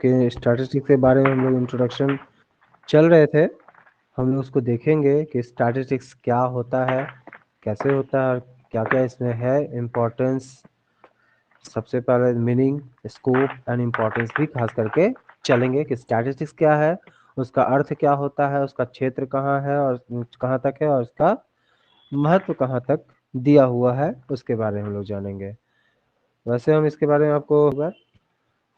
कि स्टैटिस्टिक्स के बारे में हम लोग इंट्रोडक्शन चल रहे थे। हम लोग उसको देखेंगे कि स्टैटिस्टिक्स क्या होता है, कैसे होता है और क्या-क्या इसमें है इम्पोर्टेंस। सबसे पहले मीनिंग, स्कोप एंड इम्पोर्टेंस भी खास करके चलेंगे कि स्टैटिस्टिक्स क्या है, उसका अर्थ क्या होता है, उसका क्षेत्र कहाँ है और कहाँ तक है और उसका महत्व कहाँ तक दिया हुआ है, उसके बारे में हम लोग जानेंगे। वैसे हम इसके बारे में आपको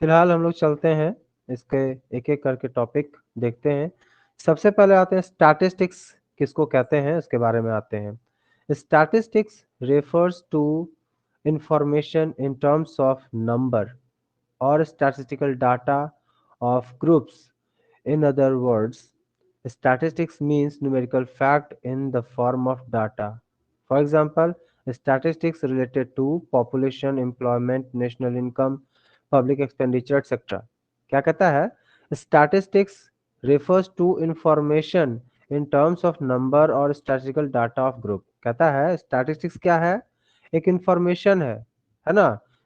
फिलहाल हम लोग चलते हैं, इसके एक-एक करके टॉपिक देखते हैं। सबसे पहले आते हैं स्टैटिस्टिक्स किसको कहते हैं उसके बारे में आते हैं। Statistics refers to information in terms of number or statistical data of groups. In other words, statistics means numerical fact in the form of data. For example, statistics related to population, employment, national income, public expenditure, etc. क्या कहता है? Statistics refers to information in terms of number or statistical data of group. कहता है statistics क्या है? एक information है ना?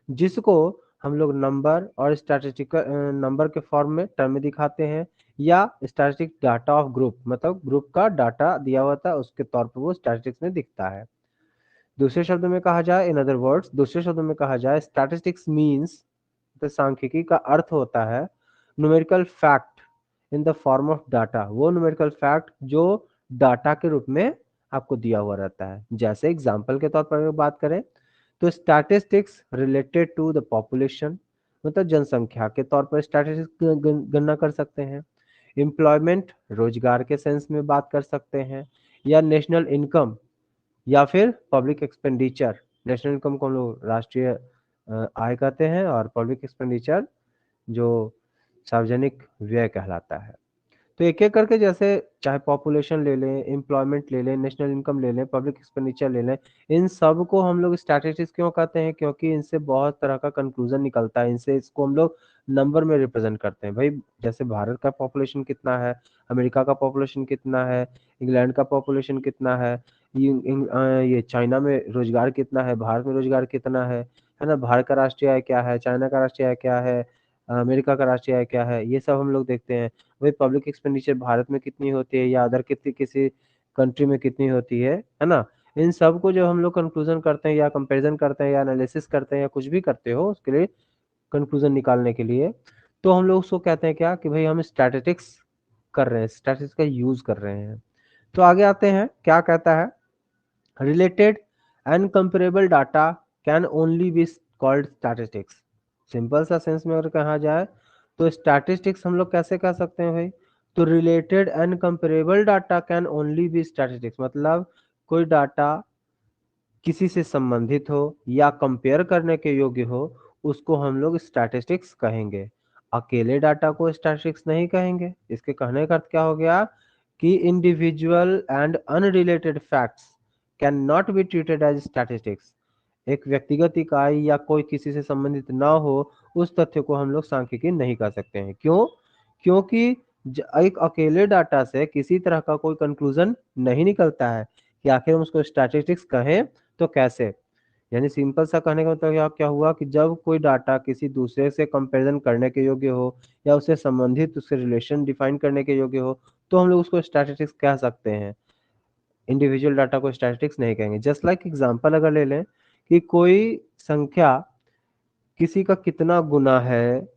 जिसको हम लोग नंबर और स्टैटिस्टिकल नंबर के फॉर्म में टर्म में दिखाते हैं या स्टैटिस्टिक डाटा ऑफ ग्रुप, मतलब ग्रुप का डाटा दिया हुआ था उसके तौर पर वो स्टैटिस्टिक्स में दिखता है। दूसरे शब्दों में कहा जाए, इन अदर वर्ड्स, दूसरे शब्दों में कहा जाए स्टैटिस्टिक्स मीन्स, तो सांख्यिकी का अर्थ होता है numerical fact in the form of data, वो न्यूमेरिकल फैक्ट जो डाटा के रूप में आपको दिया हुआ रहता है। जैसे एग्जाम्पल के तौर पर अगर बात करें तो statistics related to the population, मतलब जनसंख्या के तौर पर स्टैटिस्टिक्स गणना कर सकते हैं। एम्प्लॉयमेंट, रोजगार के सेंस में बात कर सकते हैं, या नेशनल इनकम, या फिर पब्लिक एक्सपेंडिचर। नेशनल इनकम को हम लोग राष्ट्रीय आय कहते हैं और पब्लिक एक्सपेंडिचर जो सार्वजनिक व्यय कहलाता है। तो एक-एक करके जैसे चाहे पॉपुलेशन ले लें, एम्प्लॉयमेंट ले लें, नेशनल इनकम ले लें, पब्लिक एक्सपेंडिचर ले लें, इन सब को हम लोग स्टैटिस्टिक्स क्यों कहते हैं? क्योंकि इनसे बहुत तरह का कंक्लूजन निकलता है, इनसे इसको हम लोग नंबर में रिप्रेजेंट करते हैं। भाई जैसे भारत का पॉपुलेशन कितना है, अमेरिका का पॉपुलेशन कितना है, इंग्लैंड का पॉपुलेशन कितना है, ये चाइना में रोजगार कितना है, भारत में रोजगार कितना है ना? भारत का राष्ट्रीय आय क्या है, चाइना का राष्ट्रीय आय क्या है, अमेरिका का राष्ट्रीय आय क्या है, ये सब हम लोग देखते हैं। वही पब्लिक एक्सपेंडिचर भारत में कितनी होती है या अदर कितनी किसी कंट्री में कितनी होती है ना? इन सब को जब हम लोग कंक्लूजन करते हैं या कंपैरिजन करते हैं या एनालिसिस करते हैं या कुछ भी करते हो उसके लिए कंक्लूजन निकालने के लिए, तो हम लोग उसको कहते हैं क्या कि भाई हम स्टैटिस्टिक्स कर रहे हैं, स्टैटिस्टिक्स का यूज कर रहे हैं। तो आगे आते हैं, क्या कहता है? Related and comparable data can only be called statistics. Simple सा सेंस में अगर कहा जाए तो स्टैटिस्टिक्स हम लोग कैसे कह सकते हैं भाई? तो related and comparable data can only be statistics, मतलब कोई डाटा किसी से संबंधित हो या कंपेयर करने के योग्य हो, उसको हम लोग स्टैटिस्टिक्स कहेंगे। अकेले डाटा को स्टैटिस्टिक्स नहीं कहेंगे। इसके कहने का अर्थ क्या हो गया कि individual and unrelated facts can not be treated as statistics. एक व्यक्तिगत इकाई या कोई किसी से संबंधित ना हो, उस तथ्य को हम लोग सांख्यिकी नहीं कह सकते हैं। क्यों? क्योंकि एक अकेले डाटा से किसी तरह का कोई कंक्लूजन नहीं निकलता है कि आखिर हम उसको स्टैटिस्टिक्स कहें तो कैसे? यानी सिंपल सा कहने का मतलब यहाँ क्या हुआ कि जब कोई डाटा किसी दूसरे से कंपैरिजन करने के योग्य हो या उससे संबंधित उससे रिलेशन डिफाइन करने के योग्य हो, तो हम लोग उसको स्टैटिस्टिक्स कह सकते हैं। इंडिविजुअल डाटा को स्टैटिस्टिक्स नहीं कहेंगे। जस्ट लाइक एग्जांपल अगर ले लें कि कोई संख्या किसी का कितना गुना है,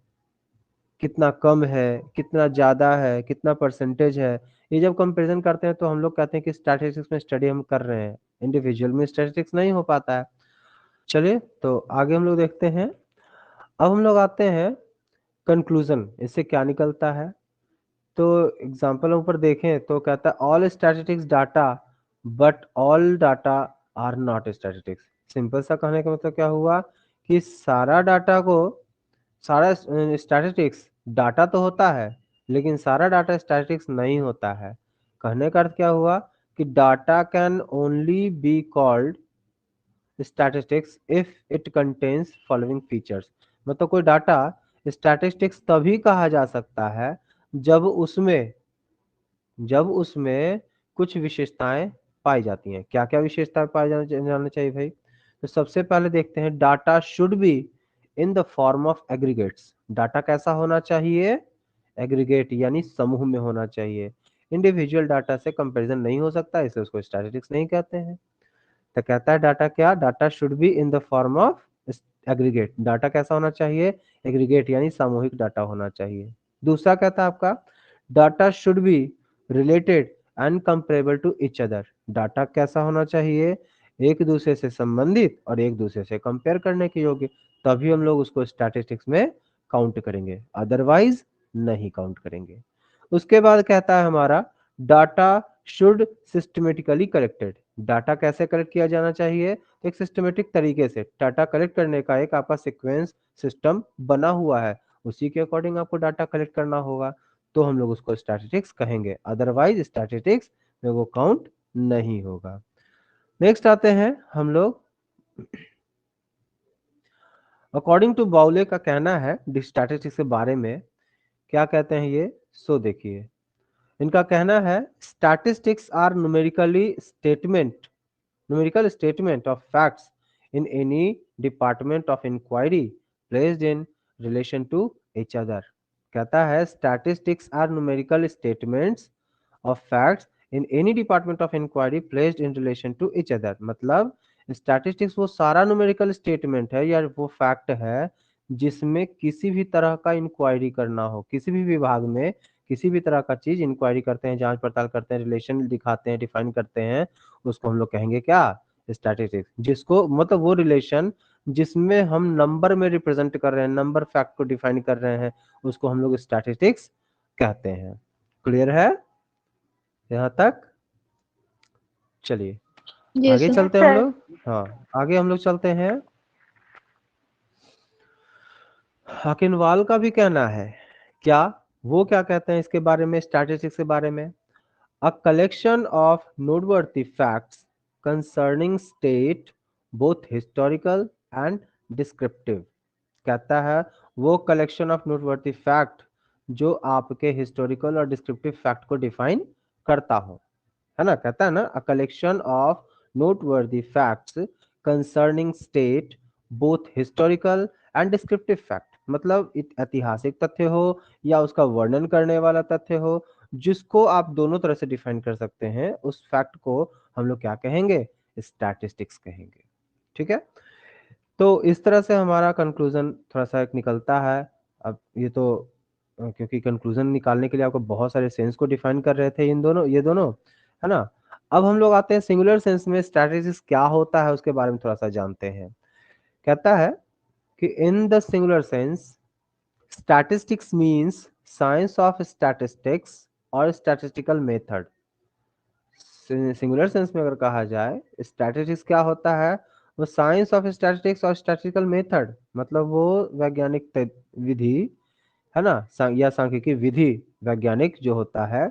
कितना कम है, कितना ज़्यादा है, कितना परसेंटेज है, ये जब कंपैरिजन करते हैं तो हम लोग कहते हैं कि स्टैटिस्टिक्स में स्टडी हम कर रहे हैं। इंडिविजुअल में स्टैटिस्टिक्स नहीं हो पाता है। चलिए तो आगे हम लोग देखते हैं। अब हम लोग आते हैं कंक्लूजन, इससे क्या निकलता है? तो एग्जांपल ऊपर देखें तो कहता है all statistics data but all data are not statistics. Simple सा कहने का मतलब क्या हुआ कि सारा डाटा को, सारा स्टैटिस्टिक्स डाटा तो होता है लेकिन सारा डाटा स्टैटिस्टिक्स नहीं होता है। कहने का अर्थ क्या हुआ कि data can only be called statistics if it contains following features. मतलब कोई डाटा स्टैटिस्टिक्स तभी कहा जा सकता है जब उसमें कुछ विशेषताएं पाई जाती हैं। क्या क्या विशेषताएं पाई जाना चाहिए भाई? तो सबसे पहले देखते हैं, data should be in the form of aggregates. Data कैसा होना चाहिए? एग्रीगेट यानी समूह में होना चाहिए। इंडिविजुअल डाटा से कंपैरिजन नहीं हो सकता, इसे उसको स्टैटिस्टिक्स नहीं कहते हैं। तो कहता है डाटा क्या? Data should be in the form of aggregate. Data कैसा होना चाहिए? एग्रीगेट यानी सामूहिक डाटा होना चाहिए। दूसरा कहता है आपका data should be related and comparable to each other. Data कैसा होना चाहिए? एक दूसरे से संबंधित और एक दूसरे से कंपेयर करने के योग्य, तभी हम लोग उसको स्टैटिस्टिक्स में काउंट करेंगे, अदरवाइज नहीं काउंट करेंगे। उसके बाद कहता है हमारा data should systematically collected. Data कैसे कलेक्ट किया जाना चाहिए? एक सिस्टमेटिक तरीके से। डाटा कलेक्ट करने का एक आपका सीक्वेंस सिस्टम बना हुआ है, उसी के अकॉर्डिंग आपको डाटा कलेक्ट करना होगा, तो हम लोग उसको स्टैटिस्टिक्स कहेंगे, अदरवाइज स्टैटिस्टिक्स में वो काउंट नहीं होगा। नेक्स्ट आते हैं हम लोग, अकॉर्डिंग टू बाउले का कहना है स्टैटिस्टिक्स के बारे में, क्या कहते हैं ये? सो देखिए, इनका कहना है statistics are numerical statement of facts in any department of inquiry placed in relation to each other। कहता है statistics are numerical statements of facts in any department of inquiry placed in relation to each other। मतलब statistics वो सारा numerical statement है या वो fact है जिसमें किसी भी तरह का इंक्वायरी करना हो, किसी भी विभाग में किसी भी तरह का चीज इंक्वायरी करते हैं, जांच पड़ताल करते हैं, रिलेशन दिखाते हैं, डिफाइन करते हैं, उसको हम लोग कहेंगे क्या? स्टैटिस्टिक्स। जिसको मतलब वो रिलेशन जिसमें हम नंबर में रिप्रेजेंट कर रहे हैं, नंबर फैक्ट को डिफाइन कर रहे हैं, उसको हम लोग स्टैटिस्टिक्स कहते हैं। क्लियर है यहाँ तक? चलिए आगे Yes, चलते sir. हैं हम लोग। हाँ, आगे हम लोग चलते हैं। हकिनवाल का भी कहना है, क्या वो क्या कहते हैं इसके बारे में, स्टैटिस्टिक्स के बारे में? A collection of noteworthy facts concerning state, both historical and descriptive। कहता है वो कलेक्शन ऑफ नोटवर्थी फैक्ट जो आपके हिस्टोरिकल और डिस्क्रिप्टिव फैक्ट को डिफाइन करता हो, है ना? कहता है ना a collection of noteworthy facts concerning state, both historical and descriptive fact. मतलब ऐतिहासिक तथ्य हो या उसका वर्णन करने वाला तथ्य हो, जिसको आप दोनों तरह से डिफाइन कर सकते हैं, उस फैक्ट को हम लोग क्या कहेंगे? स्टैटिस्टिक्स कहेंगे। ठीक है, तो इस तरह से हमारा कंक्लूजन थोड़ा सा एक निकलता है। अब ये तो क्योंकि कंक्लूजन निकालने के लिए आपको बहुत सारे सेंस को डिफाइन कर रहे थे ये दोनों, है ना? अब हम लोग आते हैं सिंगुलर सेंस में स्ट्रैटेजिक्स क्या होता है उसके बारे में थोड़ा सा जानते हैं। कहता है कि in the singular sense statistics means science of statistics और स्टैटिस्टिकल मेथड। सिंगुलर सेंस में अगर कहा जाए स्टैटिस्टिक्स क्या होता है? वो साइंस ऑफ स्टैटिस्टिक्स और स्टैटिस्टिकल मेथड, मतलब वो वैज्ञानिक विधि, है ना, या सांख्यिकी विधि, वैज्ञानिक जो होता है,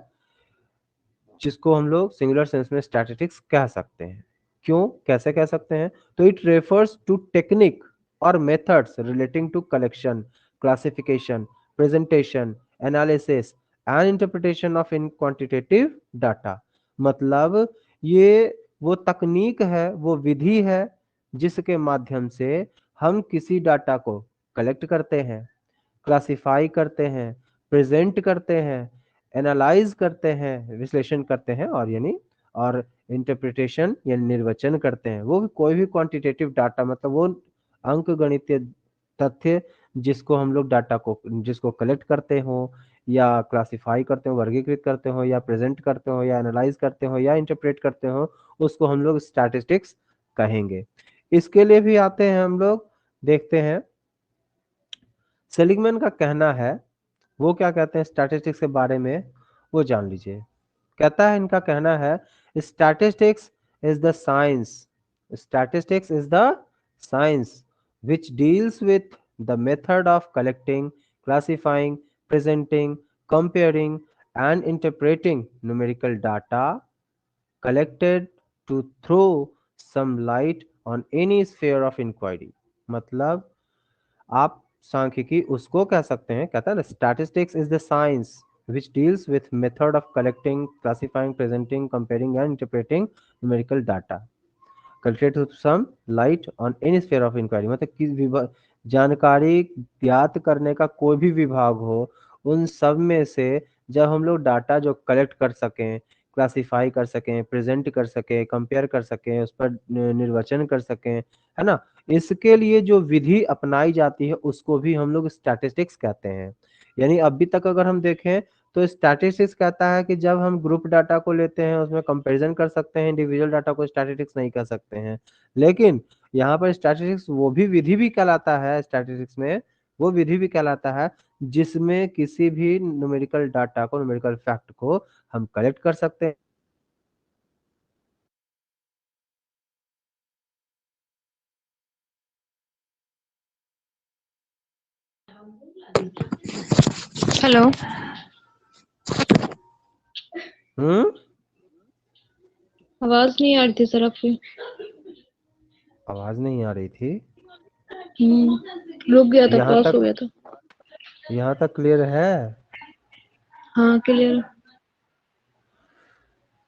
जिसको हम लोग सिंगुलर सेंस में स्टैटिस्टिक्स कह सकते हैं। क्यों, कैसे कह सकते हैं? तो इट रेफर्स टू टेक्निक और methods relating to collection, classification, presentation, analysis and interpretation of in quantitative data. मतलब ये वो तकनीक है, वो विधि है जिसके माध्यम से हम किसी डाटा को कलेक्ट करते हैं, क्लासिफाई करते हैं, प्रेजेंट करते हैं, एनालाइज करते हैं, विश्लेषण करते हैं, और यानी और इंटरप्रिटेशन यानी निर्वचन करते हैं। वो भी कोई भी क्वांटिटेटिव डाटा, मतलब वो अंक गणितीय तथ्य जिसको हम लोग डाटा को जिसको कलेक्ट करते हो या क्लासिफाई करते हो, वर्गीकृत करते हो, या प्रेजेंट करते हो, या एनालाइज करते हो, या इंटरप्रेट करते हो, उसको हम लोग स्टैटिस्टिक्स कहेंगे। इसके लिए भी आते हैं हम लोग, देखते हैं सेलिगमैन का कहना है, वो क्या कहते हैं स्टैटिस्टिक्स के बारे में, वो जान लीजिए। कहता है, इनका कहना है statistics is the science, statistics is the science which deals with the method of collecting, classifying, presenting, comparing and interpreting numerical data collected to throw some light on any sphere of inquiry। मतलब आप सांख्यिकी उसको कह सकते हैं, कहता है ना statistics is the science which deals with method of collecting, classifying, presenting, comparing and interpreting numerical data collected to some light on any sphere of inquiry। मतलब जानकारी ज्ञात करने का कोई भी विभाग हो, उन सब में से जब हम लोग डाटा जो कलेक्ट कर सकें, क्लासिफाई कर सकें, प्रेजेंट कर सकें, कंपेयर कर सकें, उस पर निर्वचन कर सकें, है ना, इसके लिए जो विधि अपनाई जाती है उसको भी हम लोग स्टैटिस्टिक्स कहते हैं। यानी अभी तक अगर हम देखें तो स्टैटिस्टिक्स कहता है कि जब हम ग्रुप डाटा को लेते हैं उसमें कंपैरिजन कर सकते हैं, इंडिविजुअल डाटा को स्टैटिस्टिक्स नहीं कर सकते हैं। लेकिन यहाँ पर स्टैटिस्टिक्स वो भी विधि भी कहलाता है, स्टैटिस्टिक्स में वो विधि भी कहलाता है जिसमें किसी भी न्यूमेरिकल डाटा को, न्यूमेरिकल फैक्ट को हम कलेक्ट कर सकते हैं। हेलो। आवाज नहीं आ रही थी सर आपकी। आवाज नहीं आ रही थी। रुक गया था, यहाँ पॉज हो तक गया था। यहाँ तक क्लियर है? हाँ क्लियर।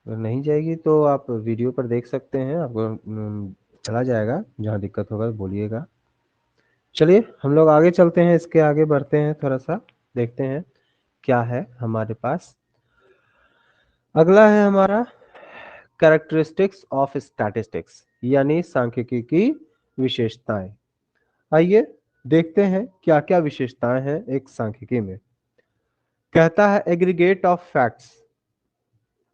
अगर नहीं जाएगी तो आप वीडियो पर देख सकते हैं, आपको चला जाएगा। जहाँ दिक्कत होगा तो बोलिएगा। चलिए हम लोग आगे चलते हैं, इसके आगे बढ़ते हैं, थोड़ा सा देखते हैं क्या है हमारे पास। अगला है हमारा कैरेक्टरिस्टिक्स ऑफ स्टैटिस्टिक्स, यानी सांख्यिकी की विशेषताएं। आइए देखते हैं क्या क्या विशेषताएं हैं एक सांख्यिकी में। कहता है एग्रीगेट ऑफ फैक्ट्स।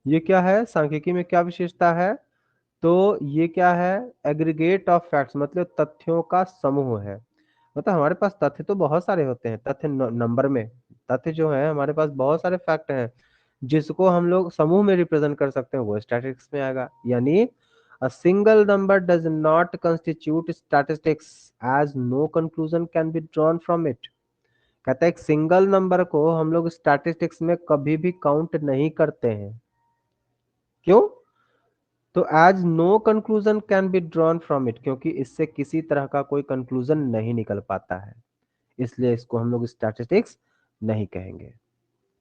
ये क्या है, सांख्यिकी में क्या विशेषता है? तो ये क्या है, एग्रीगेट ऑफ फैक्ट्स मतलब तथ्यों का समूह है। मतलब हमारे पास तथ्य तो बहुत सारे होते हैं, तथ्य नंबर में, तथ्य जो है हमारे पास बहुत सारे फैक्ट हैं जिसको हम लोग समूह में रिप्रेजेंट कर सकते हैं, वो स्टैटिस्टिक्स में आएगा। यानी a single number does not constitute statistics as no conclusion can be drawn from it. कहता है एक सिंगल नंबर को हम लोग स्टैटिस्टिक्स में कभी भी काउंट नहीं करते हैं। क्यों? तो as no conclusion can be drawn from it, क्योंकि इससे किसी तरह का कोई कंक्लूजन नहीं निकल पाता है, इसलिए इसको हम लोग स्टैटिस्टिक्स नहीं कहेंगे।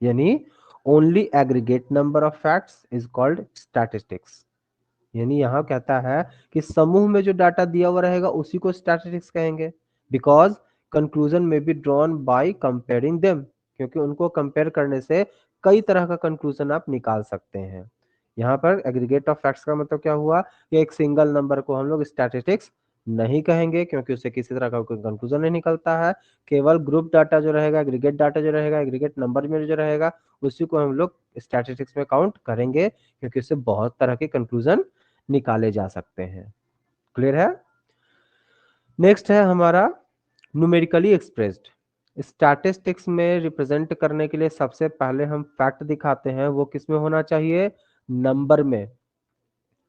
यानी only aggregate number of facts is called statistics. यानी यहां कहता है कि समूह में जो डाटा दिया हुआ रहेगा उसी को स्टैटिस्टिक्स कहेंगे, because conclusion may be drawn by comparing them, क्योंकि उनको कंपेयर करने से कई तरह का कंक्लूजन आप निकाल सकते हैं। यहाँ पर एग्रीगेट ऑफ फैक्ट्स का मतलब क्या हुआ कि एक सिंगल नंबर को हम लोग स्टैटिस्टिक्स नहीं कहेंगे क्योंकि उससे किसी तरह का कोई कंक्लूजन नहीं निकलता है। केवल ग्रुप डाटा जो रहेगा, एग्रीगेट डाटा जो रहेगा, एग्रीगेट नंबर में जो रहेगा उसी को हम लोग स्टैटिस्टिक्स में काउंट करेंगे, क्योंकि उससे बहुत तरह के कंक्लूजन निकाले जा सकते हैं। क्लियर है? नेक्स्ट है हमारा न्यूमेरिकली एक्सप्रेस्ड। स्टैटिस्टिक्स में रिप्रेजेंट करने के लिए सबसे पहले हम फैक्ट दिखाते हैं, वो किस में होना चाहिए? नंबर में।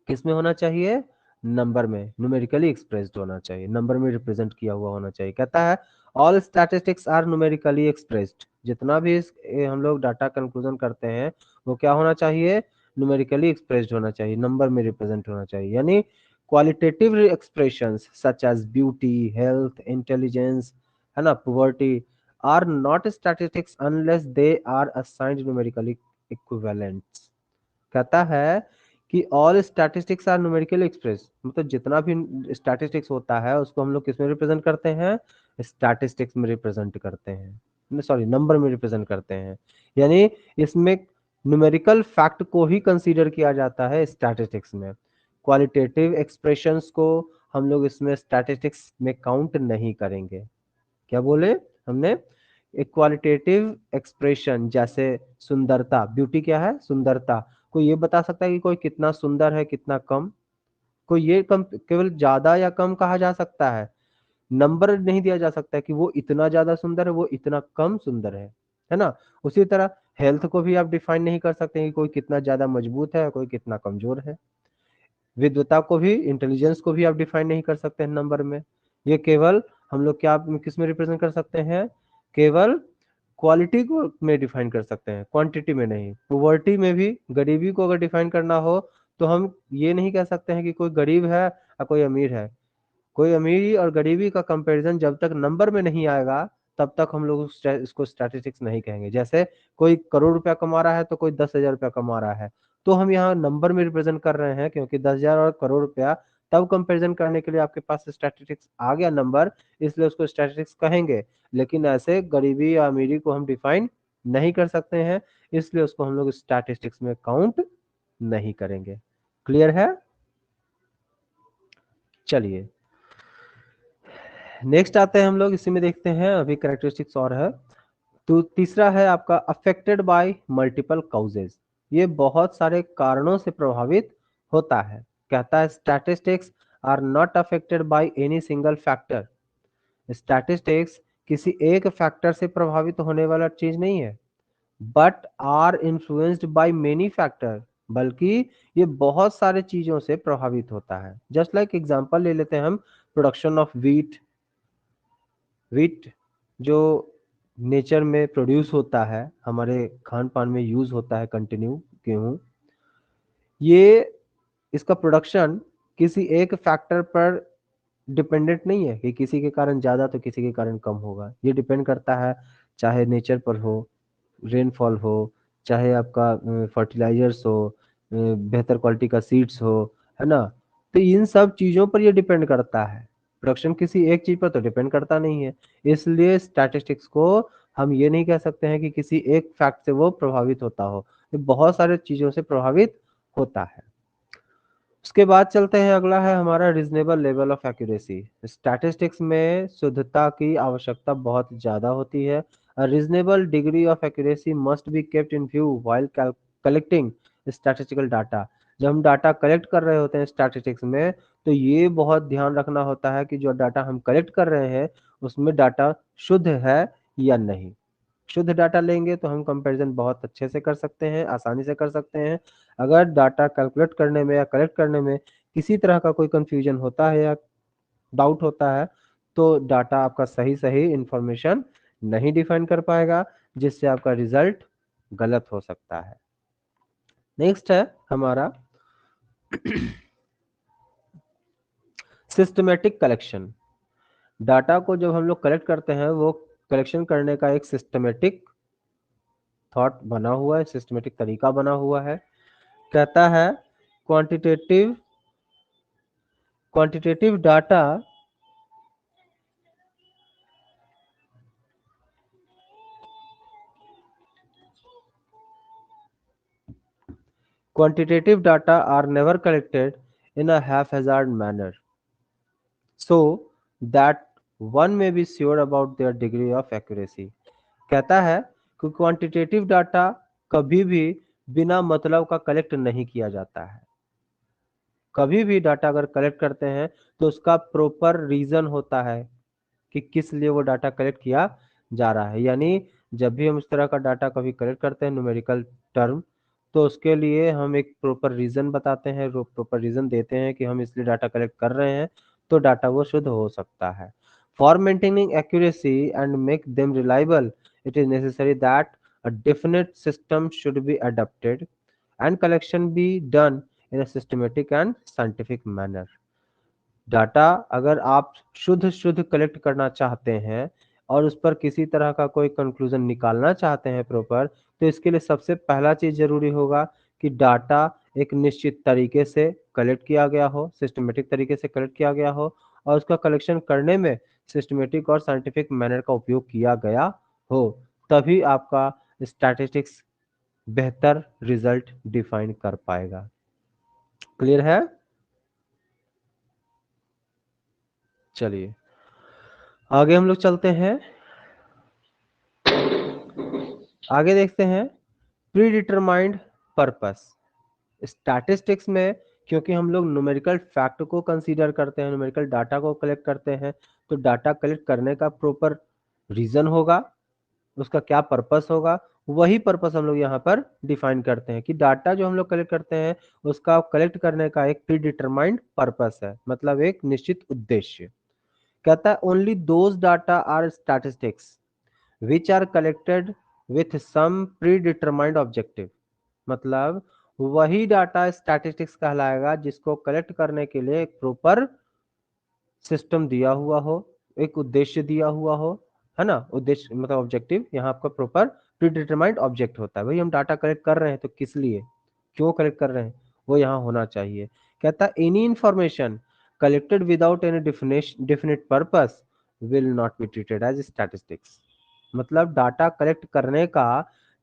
किस में होना चाहिए? नंबर में। न्यूमेरिकली एक्सप्रेस्ड होना चाहिए, नंबर में रिप्रेजेंट किया हुआ होना चाहिए। कहता है all statistics are numerically expressed. जितना भी हम लोग डाटा कंक्लूजन करते हैं वो क्या होना चाहिए? न्यूमेरिकली एक्सप्रेस्ड होना चाहिए, नंबर में रिप्रेजेंट होना चाहिए। यानी qualitative expressions such as beauty, health, intelligence, है ना, poverty are not statistics unless they are assigned numerically equivalents. कहता है कि all statistics are numerically express, मतलब जितना भी स्टैटिस्टिक्स होता है उसको हम लोग किस में रिप्रेजेंट करते हैं? स्टैटिस्टिक्स में रिप्रेजेंट करते हैं, सॉरी नंबर में रिप्रेजेंट करते हैं। यानी इसमें न्यूमेरिकल फैक्ट को ही कंसीडर किया जाता है स्टैटिस्टिक्स में, क्वालिटेटिव एक्सप्रेशंस को हम लोग इसमें स्टैटिस्टिक्स में काउंट नहीं करेंगे। क्या बोले हमने? एक क्वालिटेटिव एक्सप्रेशन जैसे सुंदरता, ब्यूटी क्या है? सुंदरता। कोई ये बता सकता है कि कोई कितना सुंदर है, कितना कम? कोई ये कम केवल ज्यादा या कम कहा जा सकता है, नंबर नहीं दिया जा सकता है कि वो इतना ज्यादा सुंदर है, वो इतना कम सुंदर है ना। उसी तरह हेल्थ को भी आप डिफाइन नहीं कर सकते कि कोई कितना ज्यादा मजबूत है, कोई कितना कमजोर है। विद्वता को भी, इंटेलिजेंस को भी आप डिफाइन नहीं कर सकते हैं नंबर में। ये केवल हम लोग क्या किस में रिप्रेजेंट कर सकते हैं? केवल क्वालिटी को में डिफाइन कर सकते हैं, क्वांटिटी में नहीं। पॉवर्टी में भी, गरीबी को अगर डिफाइन करना हो तो हम ये नहीं कह सकते हैं कि कोई गरीब है और कोई अमीर है। कोई अमीरी और गरीबी का कंपैरिजन जब तक नंबर में नहीं आएगा तब तक हम लोग इसको स्टैटिस्टिक्स नहीं कहेंगे। जैसे कोई करोड़ रुपया कमा रहा है तो कोई 10,000 रुपया कमा रहा है, तो हम यहाँ नंबर में रिप्रेजेंट कर रहे हैं क्योंकि 10,000 और करोड़ रुपया तब कंपैरिजन करने के लिए आपके पास स्टैटिस्टिक्स आ गया नंबर, इसलिए उसको स्टैटिस्टिक्स कहेंगे। लेकिन ऐसे गरीबी या अमीरी को हम डिफाइन नहीं कर सकते हैं, इसलिए उसको हम लोग स्टैटिस्टिक्स में काउंट नहीं करेंगे। क्लियर है? चलिए नेक्स्ट आते हैं हम लोग, इसी में देखते हैं अभी कैरेक्टरिस्टिक्स और है। तो तीसरा है आपका अफेक्टेड बाय मल्टीपल काउजेज, ये बहुत सारे कारणों से प्रभावित होता है। कहता है statistics are not affected by any single factor. Statistics किसी एक फैक्टर से प्रभावित होने वाला चीज नहीं है, but are influenced by many factor, बल्कि ये बहुत सारे चीजों से प्रभावित होता है। जस्ट लाइक एग्जांपल ले लेते हैं हम, प्रोडक्शन ऑफ व्हीट। व्हीट जो नेचर में प्रोड्यूस होता है, हमारे खान पान में यूज होता है कंटिन्यू, गेहूं, ये इसका प्रोडक्शन किसी एक फैक्टर पर डिपेंडेंट नहीं है कि किसी के कारण ज्यादा तो किसी के कारण कम होगा। ये डिपेंड करता है, चाहे नेचर पर हो, रेनफॉल हो, चाहे आपका फर्टिलाइजर्स हो, बेहतर क्वालिटी का सीड्स हो, है ना। तो इन सब चीजों पर ये डिपेंड करता है, प्रोडक्शन किसी एक चीज पर तो डिपेंड करता नहीं है। इसलिए स्टैटिस्टिक्स को हम ये नहीं कह सकते हैं कि किसी एक फैक्ट से वो प्रभावित होता हो, ये बहुत सारे चीजों से प्रभावित होता है। उसके बाद चलते हैं, अगला है हमारा reasonable level of accuracy. Statistics में शुद्धता की आवश्यकता बहुत ज्यादा होती है। Reasonable degree of accuracy must be kept in view while collecting statistical data. जब हम डाटा कलेक्ट कर रहे होते हैं स्टैटिस्टिक्स में, तो ये बहुत ध्यान रखना होता है कि जो डाटा हम कलेक्ट कर रहे हैं उसमें डाटा शुद्ध है या नहीं। शुद्ध डाटा लेंगे तो हम कंपैरिजन बहुत अच्छे से कर सकते हैं, आसानी से कर सकते हैं। अगर डाटा कैलकुलेट करने में या कलेक्ट करने में किसी तरह का कोई कंफ्यूजन होता है या डाउट होता है, तो डाटा आपका सही सही इंफॉर्मेशन नहीं डिफाइन कर पाएगा, जिससे आपका रिजल्ट गलत हो सकता है। नेक्स्ट है हमारा सिस्टमेटिक कलेक्शन। डाटा को जब हम लोग कलेक्ट करते हैं, वो कलेक्शन करने का एक सिस्टमेटिक थॉट बना हुआ है, सिस्टमेटिक तरीका बना हुआ है। कहता है quantitative quantitative data quantitative data are never collected in a haphazard manner so that one may be sure about their degree of accuracy। कहता है कि क्वांटिटेटिव डाटा कभी भी बिना मतलब का कलेक्ट नहीं किया जाता है। कभी भी डाटा अगर कलेक्ट करते हैं तो उसका प्रॉपर रीजन होता है कि किस लिए वो डाटा कलेक्ट किया जा रहा है। यानी जब भी हम इस तरह का डाटा कभी कलेक्ट करते हैं न्यूमेरिकल टर्म, तो उसके लिए हम एक प्रॉपर रीजन बताते हैं, प्रॉपर रीजन देते हैं कि हम इसलिए डाटा कलेक्ट कर रहे हैं, तो डाटा वो शुद्ध हो सकता है। For maintaining accuracy and make them reliable, it is necessary that a definite system should be adopted and collection be done in a systematic and scientific manner। Data अगर आप शुद्ध शुद्ध कलेक्ट करना चाहते हैं और उस पर किसी तरह का कोई कंक्लूजन निकालना चाहते हैं प्रॉपर, तो इसके लिए सबसे पहला चीज जरूरी होगा कि डाटा एक निश्चित तरीके से कलेक्ट किया गया हो, सिस्टमेटिक तरीके से कलेक्ट किया गया हो, और उसका कलेक्शन करने में सिस्टमेटिक और साइंटिफिक मैनर का उपयोग किया गया हो, तभी आपका स्टैटिस्टिक्स बेहतर रिजल्ट डिफाइन कर पाएगा। क्लियर है? चलिए आगे हम लोग चलते हैं, आगे देखते हैं प्री डिटरमाइंड पर्पस। स्टैटिस्टिक्स में क्योंकि हम लोग न्यूमेरिकल फैक्ट को कंसीडर करते हैं, न्यूमेरिकल डाटा को कलेक्ट करते हैं, तो डाटा कलेक्ट करने का प्रॉपर रीजन होगा, उसका क्या पर्पस होगा, वही पर्पस हम लोग यहाँ पर डिफाइन करते हैं कि डाटा जो हम लोग कलेक्ट करते हैं उसका कलेक्ट करने का एक प्री डिटरमाइंड पर्पस है, मतलब एक निश्चित उद्देश्य। कहता है only those data are statistics which are collected with some predetermined objective. मतलब वही डाटा स्टैटिस्टिक्स कहलाएगा जिसको कलेक्ट करने के लिए एक प्रॉपर सिस्टम दिया हुआ हो, एक उद्देश्य दिया हुआ हो, है ना। उद्देश्य मतलब ऑब्जेक्टिव, यहाँ आपका प्रॉपर प्री डिटरमाइंड ऑब्जेक्ट होता है। भाई हम डाटा कलेक्ट कर रहे हैं तो किस लिए, क्यों कलेक्ट कर रहे हैं, वो यहाँ होना चाहिए। कहता है any information collected without any definite purpose will not be treated as statistics. मतलब डाटा कलेक्ट करने का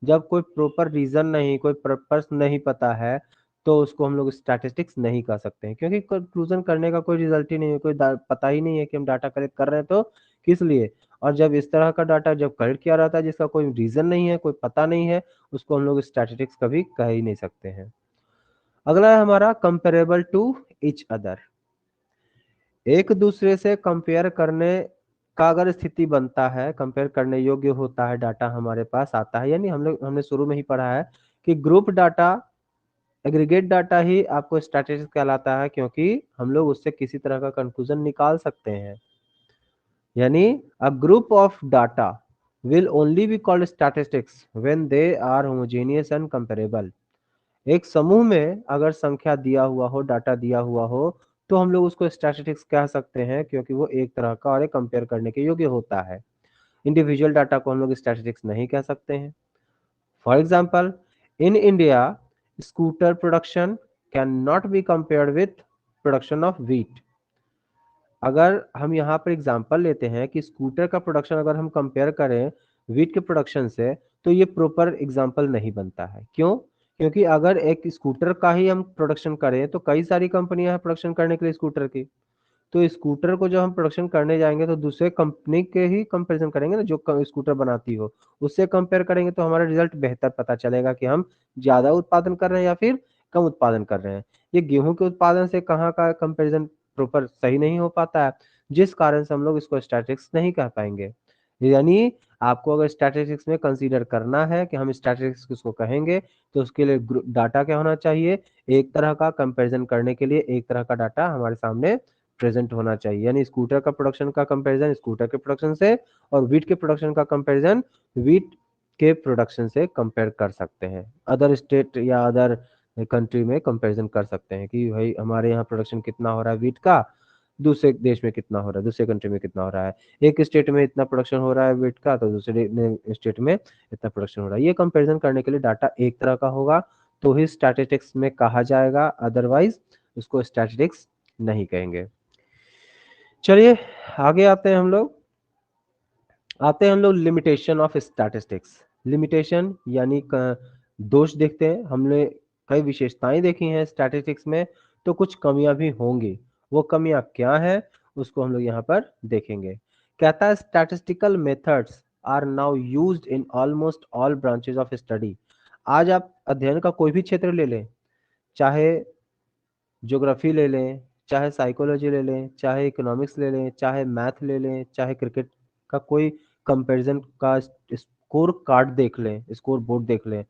जब कोई प्रॉपर रीजन नहीं, कोई पर्पस नहीं पता है, तो उसको हम लोग स्टैटिस्टिक्स नहीं कह सकते हैं, क्योंकि कंक्लूजन करने का कोई रिजल्ट ही नहीं है, कोई पता ही नहीं है कि हम डाटा कलेक्ट कर रहे हैं तो किस लिए। और जब इस तरह का डाटा जब कलेक्ट किया रहता है जिसका कोई रीजन नहीं है, कोई पता नहीं है, उसको हम लोग स्टैटिस्टिक्स कभी कह ही नहीं सकते हैं। अगला है हमारा कंपेरेबल टू इच अदर। एक दूसरे से कंपेयर करने का अगर स्थिति बनता है, कंपेयर करने योग्य होता है, डाटा हमारे पास आता है, यानी हमने शुरू में ही पढ़ा है कि ग्रुप डाटा, एग्रीगेट डाटा ही आपको स्टैटिस्टिक्स कहलाता है, क्योंकि हम लोग उससे किसी तरह का कंक्लूजन निकाल सकते हैं। यानी a group of data will only be called statistics when they are homogeneous and comparable. एक समूह में अगर संख्या दिया हुआ हो, डाटा दिया हुआ हो, तो हम लोग उसको स्टैटिस्टिक्स कह सकते हैं, क्योंकि वो एक तरह का और एक कंपेयर करने के योग्य होता है। इंडिविजुअल डाटा को हम लोग स्टैटिस्टिक्स नहीं कह सकते हैं। For example, in India scooter production can not be compared with production of wheat. अगर हम यहाँ पर एग्जाम्पल लेते हैं कि स्कूटर का प्रोडक्शन अगर हम कंपेयर करें व्हीट के प्रोडक्शन से, तो ये प्रॉपर एग्जाम्पल नहीं बनता है। क्यों? क्योंकि अगर एक स्कूटर का ही हम प्रोडक्शन करें तो कई सारी कंपनियां हैं प्रोडक्शन करने के लिए स्कूटर की, तो स्कूटर को जब हम प्रोडक्शन करने जाएंगे तो दूसरे कंपनी के ही कंपैरिजन करेंगे ना, जो स्कूटर बनाती हो उससे कंपेयर करेंगे, तो हमारा रिजल्ट बेहतर पता चलेगा कि हम ज्यादा उत्पादन कर रहे हैं या फिर कम उत्पादन कर रहे हैं। ये गेहूं के उत्पादन से कहाँ का कंपैरिजन प्रॉपर सही नहीं हो पाता है, जिस कारण से हम लोग इसको स्टैटिस्टिक्स नहीं कह पाएंगे। यानी आपको अगर स्टैटिस्टिक्स में कंसीडर करना है कि हम स्टैटिस्टिक्स किसको कहेंगे, तो उसके लिए डाटा क्या होना चाहिए, एक तरह का कंपैरिजन करने के लिए एक तरह का डाटा हमारे सामने प्रेजेंट होना चाहिए। यानी स्कूटर का प्रोडक्शन का कंपैरिजन स्कूटर के प्रोडक्शन से और व्हीट के प्रोडक्शन का कंपैरिजन व्हीट के प्रोडक्शन से कंपेयर कर सकते हैं। अदर स्टेट या अदर कंट्री में कंपैरिजन कर सकते हैं कि भाई हमारे यहाँ प्रोडक्शन कितना हो रहा है व्हीट का, दूसरे देश में कितना हो रहा है, दूसरे कंट्री में कितना हो रहा है। एक स्टेट में इतना प्रोडक्शन हो रहा है व्हीट का तो दूसरे स्टेट में इतना प्रोडक्शन हो रहा है। ये कंपैरिजन करने के लिए डाटा एक तरह का होगा तो ही स्टैटिस्टिक्स में कहा जाएगा, अदरवाइज उसको स्टैटिस्टिक्स नहीं कहेंगे। चलिए आगे आते हैं हम लोग लिमिटेशन ऑफ स्टैटिस्टिक्स। लिमिटेशन यानी दोष देखते हैं। हमने कई विशेषताएं देखी हैं स्टैटिस्टिक्स में, तो कुछ कमियां भी होंगी। वो कमियां क्या हैं उसको हम लोग यहाँ पर देखेंगे। कहता है statistical methods are now used in almost all branches of study. आज आप अध्ययन का कोई भी क्षेत्र ले लें, चाहे ज्योग्राफी ले लें, चाहे साइकोलॉजी ले लें, चाहे इकोनॉमिक्स ले लें, चाहे मैथ ले लें, चाहे क्रिकेट का कोई कंपैरिजन का स्कोर कार्ड देख लें, स्कोर बोर्ड देख लें,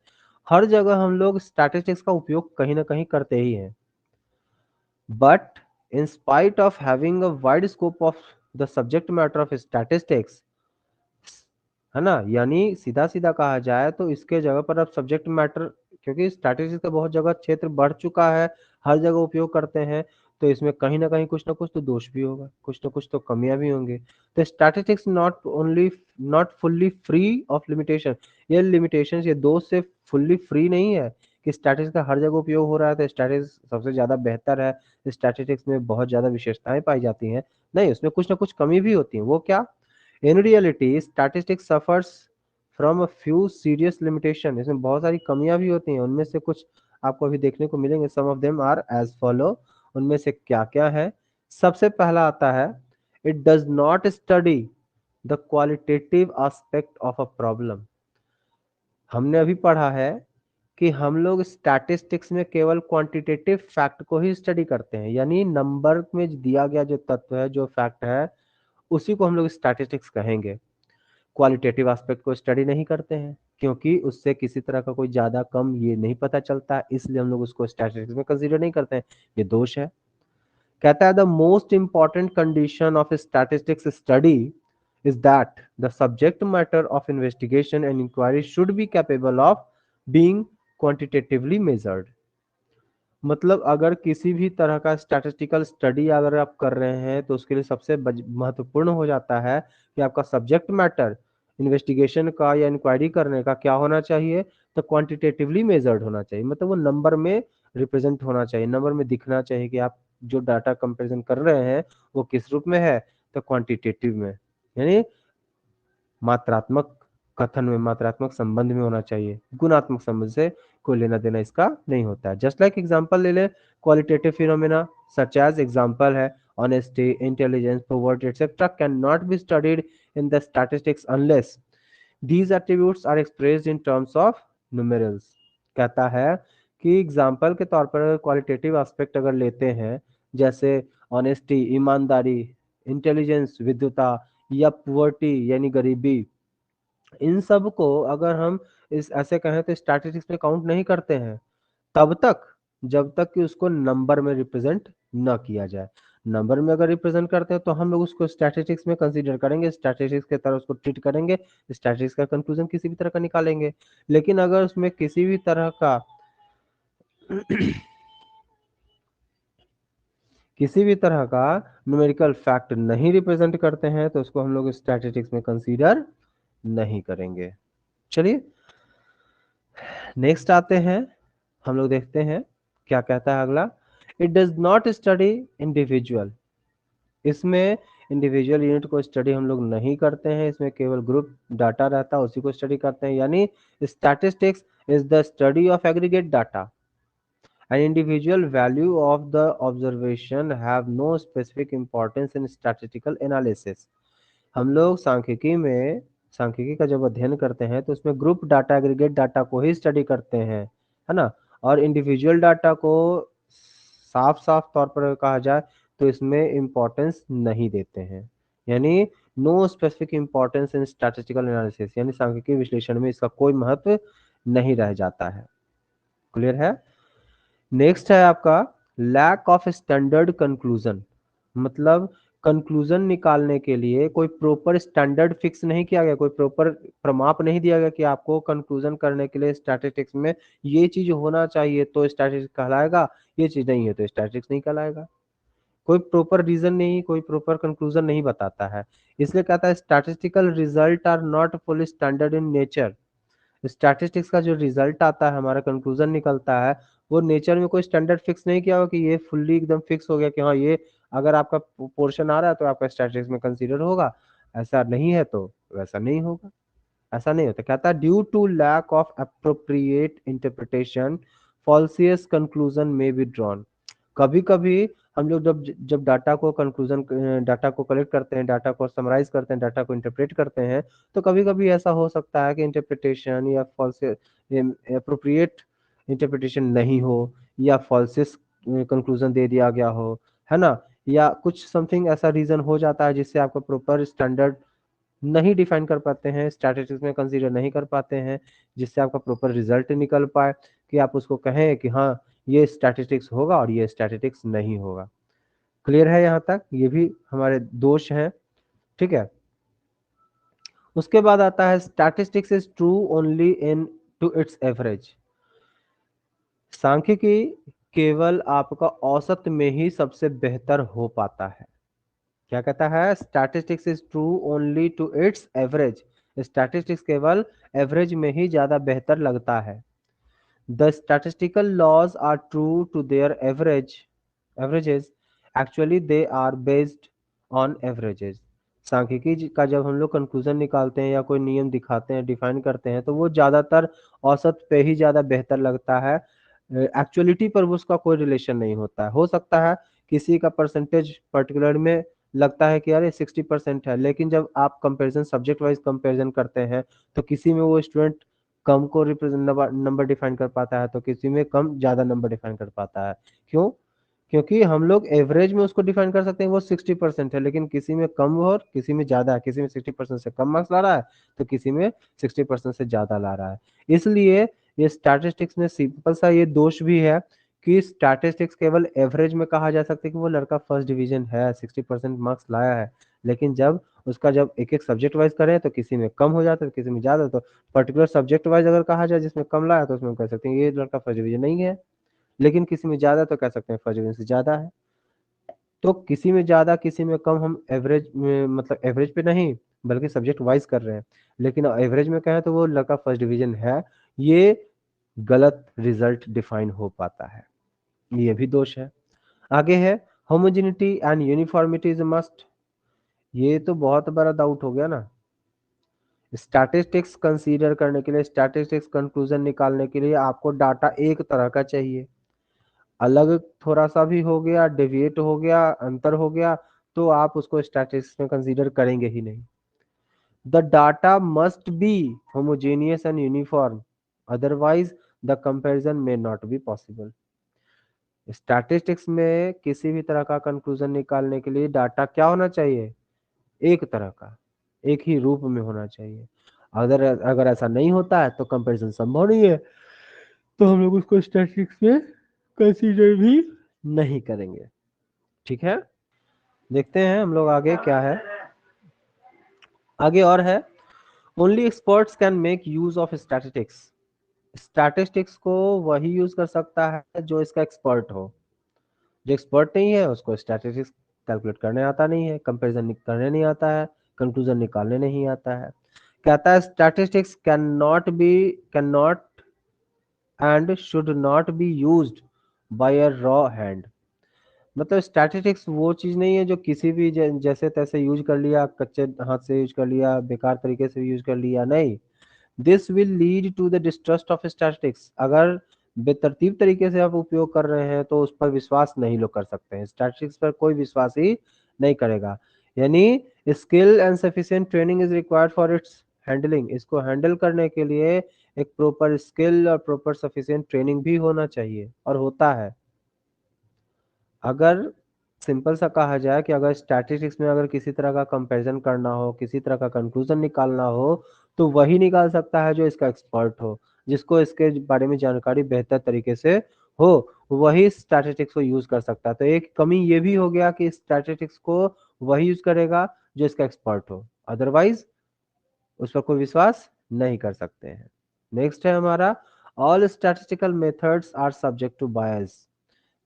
हर जगह हम लोग स्टैटिस्टिक्स का उपयोग कहीं ना कहीं करते ही हैं। But in spite of having a wide scope of the subject matter of statistics, है ना, यानी सीधा सीधा कहा जाए तो इसके जगह पर अब सब्जेक्ट मैटर, क्योंकि स्टैटिस्टिक्स का बहुत जगह क्षेत्र बढ़ चुका है, हर जगह उपयोग करते हैं, तो इसमें कहीं ना कहीं कुछ ना कुछ तो दोष भी होगा, कुछ ना कुछ तो कमियां भी होंगी। तो statistics not fully free of limitation. ये लिमिटेशन, ये दोष से फुल्ली फ्री नहीं है कि स्टैटिस्टिक्स का हर जगह उपयोग हो रहा है तो स्टैटिस्टिक्स सबसे ज्यादा बेहतर है, स्टैटिस्टिक्स में बहुत ज्यादा विशेषताएं पाई जाती हैं। नहीं, उसमें कुछ ना कुछ कमी भी होती है। वो क्या? In reality, statistics suffers from a few serious limitation। इसमें बहुत सारी कमियां भी होती हैं, उनमें से कुछ आपको अभी देखने को मिलेंगे। Some of them are as follow। उनमें से क्या क्या है? सबसे पहला आता है, it does not study the qualitative aspect of a problem। हमने अभी पढ़ा है कि हम लोग स्टैटिस्टिक्स में केवल क्वांटिटेटिव फैक्ट को ही स्टडी करते हैं, यानी नंबर में दिया गया जो तत्व है, जो फैक्ट है, उसी को हम लोग स्टैटिस्टिक्स कहेंगे। क्वालिटेटिव एस्पेक्ट को स्टडी नहीं करते हैं, क्योंकि उससे किसी तरह का कोई ज्यादा कम ये नहीं पता चलता, इसलिए हम लोग उसको स्टैटिस्टिक्स में कंसीडर नहीं करते हैं। ये दोष है। कहता है the most important condition of statistics study is that the subject matter of investigation and inquiry should be capable of being quantitatively measured. मतलब अगर किसी भी तरह का स्टैटिस्टिकल स्टडी अगर आप कर रहे हैं तो उसके लिए सबसे महत्वपूर्ण हो जाता है कि आपका सब्जेक्ट मैटर इन्वेस्टिगेशन का या इंक्वायरी करने का क्या होना चाहिए, तो क्वांटिटेटिवली मेजर्ड होना चाहिए। मतलब वो नंबर में रिप्रेजेंट होना चाहिए, नंबर में दिखना चाहिए कि आप जो डाटा कंपैरिजन कर रहे हैं वो किस रूप में है, तो क्वांटिटेटिव में, यानी मात्रात्मक कथन में, मात्रात्मक संबंध में होना चाहिए, गुणात्मक संबंध से कोई लेना देना इसका नहीं होता है। जस्ट लाइक एग्जांपल ले लें, qualitative phenomena such as example है honesty, intelligence, poverty etcetera can not be studied in the statistics unless these attributes are expressed in terms of numerals। कहता है कि एग्जाम्पल के तौर पर क्वालिटेटिव एस्पेक्ट अगर लेते हैं, जैसे ऑनेस्टी, ईमानदारी, इंटेलिजेंस, विद्वता, या पुअर्टी यानी गरीबी, इन सब को अगर हम इस ऐसे कहें तो स्टैटिस्टिक्स में काउंट नहीं करते हैं तब तक जब तक कि उसको नंबर में रिप्रेजेंट न किया जाए। नंबर में अगर रिप्रेजेंट करते हैं तो हम लोग उसको स्टैटिस्टिक्स में कंसीडर करेंगे, स्टैटिस्टिक्स के तरह उसको ट्रीट करेंगे, स्टैटिस्टिक्स का कंक्लूजन किसी भी तरह का निकालेंगे। लेकिन अगर उसमें किसी भी तरह का किसी भी तरह का न्यूमेरिकल फैक्ट नहीं रिप्रेजेंट करते हैं तो उसको हम लोग स्टैटिस्टिक्स में कंसीडर नहीं करेंगे। चलिए नेक्स्ट आते हैं, हम लोग देखते हैं क्या कहता है अगला। It does not study individual, इसमें इंडिविजुअल यूनिट को स्टडी हम लोग नहीं करते हैं, इसमें केवल ग्रुप डाटा रहता है उसी को स्टडी करते हैं। यानी statistics is the study of aggregate data, an individual value of the observation have no specific importance in statistical analysis। हम लोग सांख्यिकी का जब अध्ययन करते हैं तो उसमें ग्रुप डाटा, एग्रीगेट डाटा को ही स्टडी करते हैं, है ना। और इंडिविजुअल डाटा को साफ साफ तौर पर कहा जाए तो इसमें इंपॉर्टेंस नहीं देते हैं, यानी no specific importance in statistical analysis, यानी सांख्यिकी विश्लेषण में इसका कोई महत्व नहीं रह जाता है। क्लियर है। नेक्स्ट है आपका लैक ऑफ स्टैंडर्ड कंक्लूजन, मतलब कंक्लूजन निकालने के लिए कोई प्रॉपर स्टैंडर्ड फिक्स नहीं किया गया, कोई प्रॉपर प्रमाप नहीं दिया गया कि आपको कंक्लूजन करने के लिए स्टैटिस्टिक्स में ये चीज होना चाहिए तो स्टैटिस्टिक्स कहलाएगा, ये चीज नहीं है तो स्टैटिस्टिक्स नहीं कहलाएगा। कोई प्रॉपर रीजन नहीं, कोई प्रॉपर कंक्लूजन नहीं बताता है। इसलिए कहता है statistical result are not full standard in nature. Statistics का जो रिजल्ट आता है, हमारा कंक्लूजन निकलता है, वो नेचर में कोई स्टैंडर्ड फिक्स नहीं किया हुआ कि ये फुल्ली एकदम फिक्स हो गया कि हाँ ये अगर आपका पोर्शन आ रहा है तो आपका स्टैटिस्टिक्स में कंसीडर होगा, ऐसा नहीं है तो वैसा नहीं होगा, ऐसा नहीं होता। कहता है due to lack of appropriate interpretation fallacious conclusion may be drawn. कभी कभी हम लोग जब जब डाटा को कलेक्ट करते हैं, डाटा को समराइज करते हैं, डाटा को इंटरप्रेट करते हैं, तो कभी कभी ऐसा हो सकता है कि इंटरप्रिटेशन या फॉल्स अप्रोप्रिएट इंटरप्रिटेशन नहीं हो, या फॉल्सिस कंक्लूजन दे दिया गया हो, है ना, या कुछ समथिंग ऐसा रीजन हो जाता है जिससे आपका प्रॉपर स्टैंडर्ड नहीं डिफाइन कर पाते हैं, स्टैटिस्टिक्स में कंसीडर नहीं कर पाते हैं, जिससे आपका प्रॉपर रिजल्ट निकल पाए कि आप उसको कहें कि हाँ ये स्टैटिस्टिक्स होगा और ये स्टैटिस्टिक्स नहीं होगा। क्लियर है यहाँ तक, ये भी हमारे दोष हैं, ठीक है। उसके बाद आता है statistics is true only in to its average. सांख्यिकी केवल आपका औसत में ही सबसे बेहतर हो पाता है। क्या कहता है, statistics is true only to its average, statistics केवल एवरेज में ही ज्यादा बेहतर लगता है। The statistical laws are true to their averages, actually they are based on averages. सांख्यिकी का जब हम लोग कंक्लूजन निकालते हैं या कोई नियम दिखाते हैं, डिफाइन करते हैं, तो वो ज्यादातर औसत पे ही ज्यादा बेहतर लगता है, एक्चुअलिटी पर उसका कोई रिलेशन नहीं होता है। हो सकता है किसी का परसेंटेज पर्टिकुलर में लगता है कि अरे 60% है, लेकिन जब आप कंपैरिजन सब्जेक्ट वाइज कंपैरिजन करते हैं तो किसी में वो स्टूडेंट कम को रिप्रेजेंट नंबर डिफाइन कर पाता है तो किसी में कम ज्यादा नंबर डिफाइन कर पाता है। क्यों? क्योंकि हम लोग एवरेज में उसको डिफाइन कर सकते हैं वो 60% है, लेकिन किसी में कम और किसी में ज्यादा है, किसी में 60% से कम मार्क्स ला रहा है तो किसी में 60% से ज्यादा ला रहा है। इसलिए ये स्टैटिस्टिक्स में सिंपल सा ये दोष भी है कि स्टैटिस्टिक्स केवल एवरेज में कहा जा सकता है कि वो लड़का फर्स्ट डिवीजन है, 60% मार्क्स लाया है, लेकिन जब एक एक सब्जेक्ट वाइज करें तो किसी में कम हो जाता है, किसी में ज्यादा। तो पर्टिकुलर सब्जेक्ट वाइज अगर कहा जाए जिसमें कम लाया तो उसमें कह सकते हैं ये लड़का फर्स्ट डिवीजन नहीं है, लेकिन किसी में ज्यादा तो कह सकते हैं फर्स्ट डिवीजन से ज्यादा है। तो किसी में ज्यादा किसी में कम, हम एवरेज में मतलब एवरेज पे नहीं बल्कि सब्जेक्ट वाइज कर रहे हैं, लेकिन एवरेज में कहें तो वो लड़का फर्स्ट डिवीजन है, ये गलत रिजल्ट डिफाइन हो पाता है, ये भी दोष है। आगे है homogeneity and uniformity is must. ये तो बहुत बड़ा डाउट हो गया ना। स्टैटिस्टिक्स कंसीडर करने के लिए, स्टैटिस्टिक्स कंक्लूजन निकालने के लिए आपको डाटा एक तरह का चाहिए। अलग थोड़ा सा भी हो गया, डेविएट हो गया, अंतर हो गया, तो आप उसको स्टैटिस्टिक्स में कंसीडर करेंगे ही नहीं। The data must be homogeneous and uniform, otherwise the comparison में नॉट बी पॉसिबल। स्टैटिस्टिक्स में किसी भी तरह का कंक्लूजन निकालने के लिए डाटा क्या होना चाहिए? एक तरह का, एक ही रूप में होना चाहिए। अगर अगर ऐसा नहीं होता है तो कंपैरिजन संभव नहीं है, तो हम लोग उसको स्टैटिस्टिक्स में कंसीडर भी नहीं करेंगे। ठीक है, देखते हैं हम लोग आगे क्या है। आगे और है, only experts can make use of statistics. Statistics को वही यूज कर सकता है जो इसका एक्सपर्ट हो। जो एक्सपर्ट नहीं है उसको स्टैटिस्टिक्स कैलकुलेट करने आता नहीं है, कंपैरिजन करने नहीं आता है, कंक्लूजन निकालने नहीं आता है। कहता है statistics can not and should not be used by a raw hand. मतलब स्टैटिस्टिक्स वो चीज नहीं है जो किसी भी जैसे तैसे यूज कर लिया, कच्चे हाथ से यूज कर लिया, बेकार तरीके से यूज कर लिया, नहीं। This will lead to the distrust of statistics. अगर बेतरतीब तरीके से आप उपयोग कर रहे हैं तो उस पर विश्वास नहीं लोग कर सकते हैं। स्टैटिस्टिक्स पर कोई विश्वास ही नहीं करेगा। यानी skill and sufficient training is required for its handling. इसको हैंडल करने के लिए एक प्रॉपर स्किल और प्रॉपर सफिशिएंट ट्रेनिंग भी होना चाहिए, और होता है। अगर सिंपल सा कहा जाए कि अगर स्टैटिस्टिक्स में अगर किसी तरह का कंपैरिजन करना हो, किसी तरह का कंक्लूजन निकालना हो, तो वही निकाल सकता है जो इसका एक्सपर्ट हो, जिसको इसके बारे में जानकारी बेहतर तरीके से हो, वही स्टैटिस्टिक्स को यूज कर सकता है। तो एक कमी ये भी हो गया कि स्टैटिस्टिक्स को वही यूज करेगा जो इसका एक्सपर्ट हो, अदरवाइज उस पर कोई विश्वास नहीं कर सकते हैं। नेक्स्ट है हमारा, all statistical methods are subject to bias.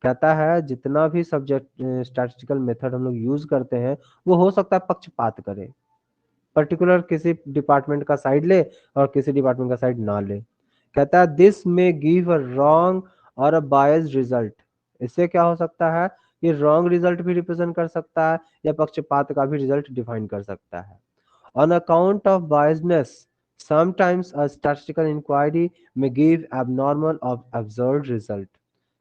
कहता है जितना भी सब्जेक्ट स्टैटिस्टिकल मेथड हम लोग यूज करते हैं वो हो सकता है पक्षपात करे, पर्टिकुलर किसी डिपार्टमेंट का साइड ले और किसी डिपार्टमेंट का साइड ना ले। कहता है दिस में गिव अ रॉन्ग और अ बायस्ड रिजल्ट। इससे क्या हो सकता है, ये रॉन्ग रिजल्ट भी रिप्रेजेंट कर सकता है या पक्षपात का भी रिजल्ट डिफाइन कर सकता है। On account of biasness, sometimes a statistical inquiry may give abnormal or absurd result।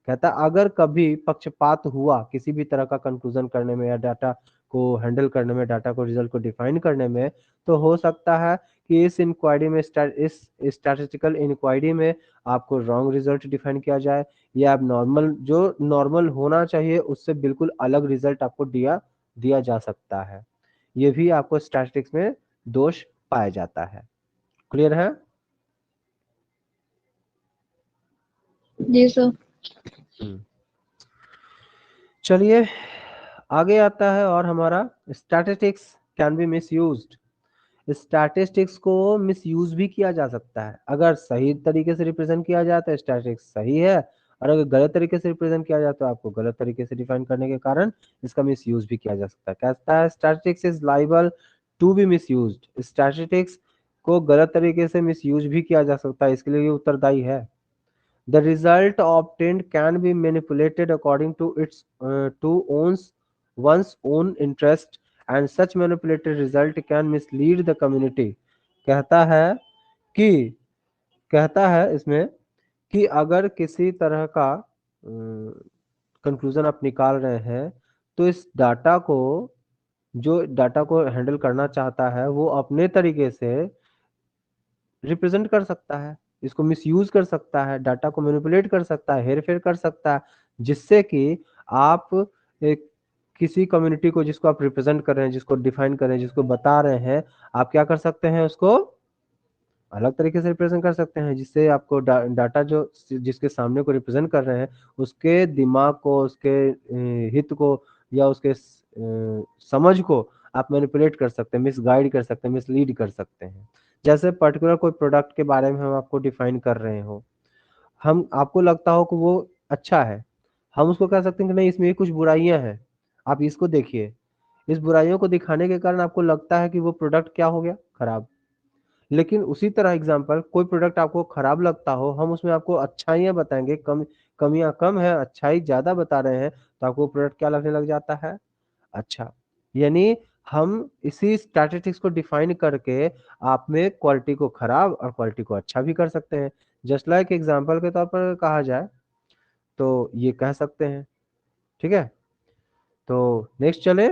कहता अगर कभी पक्षपात हुआ किसी भी तरह का कंक्लूजन करने में या डाटा को हैंडल करने में, डाटा को रिजल्ट को डिफाइन करने में, तो हो सकता है कि इस इंक्वायरी में इस स्टैटिस्टिकल इंक्वायरी में आपको रॉन्ग रिजल्ट डिफाइन किया जाए, या अब नॉर्मल जो नॉर्मल होना चाहिए उससे बिल्कुल अलग रिजल्ट आपको दिया दिया जा सकता है। ये भी आपको स्टैटिस्टिक्स में दोष पाया जाता है। क्लियर है? जी सर। चलिए आगे आता है और हमारा, statistics can be misused. Statistics को मिसयूज भी किया जा सकता है। अगर सही तरीके से रिप्रेजेंट किया जाए तो स्टैटिस्टिक्स सही है, और अगर गलत तरीके से रिप्रेजेंट किया जाए तो आपको गलत तरीके से डिफाइन करने के कारण इसका मिसयूज भी किया जा सकता है। कहता है statistics is liable to be misused. Statistics को गलत तरीके से मिसयूज भी किया जा सकता है, इसके लिए ये उत्तरदायी है। The result obtained can be manipulated according to its to one's own interest, and such manipulated result can mislead the community। कहता है कि कहता है इसमें कि अगर किसी तरह का कंक्लूजन आप निकाल रहे हैं तो इस डाटा को, जो डाटा को हैंडल करना चाहता है वो अपने तरीके से रिप्रेजेंट कर सकता है, इसको मिसयूज कर सकता है, डाटा को मैनिपुलेट कर सकता है, हेर फेर कर सकता है, जिससे कि आप एक किसी कम्युनिटी को जिसको आप रिप्रेजेंट कर रहे हैं, जिसको डिफाइन कर रहे हैं, जिसको बता रहे हैं, आप क्या कर सकते हैं, उसको अलग तरीके से रिप्रेजेंट कर सकते हैं, जिससे आपको डाटा जो जिसके सामने को रिप्रेजेंट कर रहे हैं उसके दिमाग को, उसके हित को या उसके समझ को आप मैनिपुलेट कर सकते हैं, मिसगाइड कर सकते हैं, मिसलीड कर सकते हैं। जैसे पर्टिकुलर कोई प्रोडक्ट के बारे में हम आपको डिफाइन कर रहे हो, हम आपको लगता हो कि वो अच्छा है, हम उसको कह सकते हैं कि नहीं इसमें ये कुछ बुराइयां हैं, आप इसको देखिए। इस बुराइयों को दिखाने के कारण आपको लगता है कि वो प्रोडक्ट क्या हो गया, खराब। लेकिन उसी तरह एग्जांपल कोई प्रोडक्ट आपको खराब लगता हो, हम उसमें आपको अच्छाइयाँ बताएंगे, कम कमियां कम है, अच्छाई ज्यादा बता रहे हैं, तो आपको प्रोडक्ट क्या लगने लग जाता है, अच्छा। यानी हम इसी स्टैटिस्टिक्स को डिफाइन करके आप में क्वालिटी को खराब और क्वालिटी को अच्छा भी कर सकते हैं। जस्ट लाइक एग्जांपल के तौर पर कहा जाए तो ये कह सकते हैं, ठीक है। तो नेक्स्ट चले,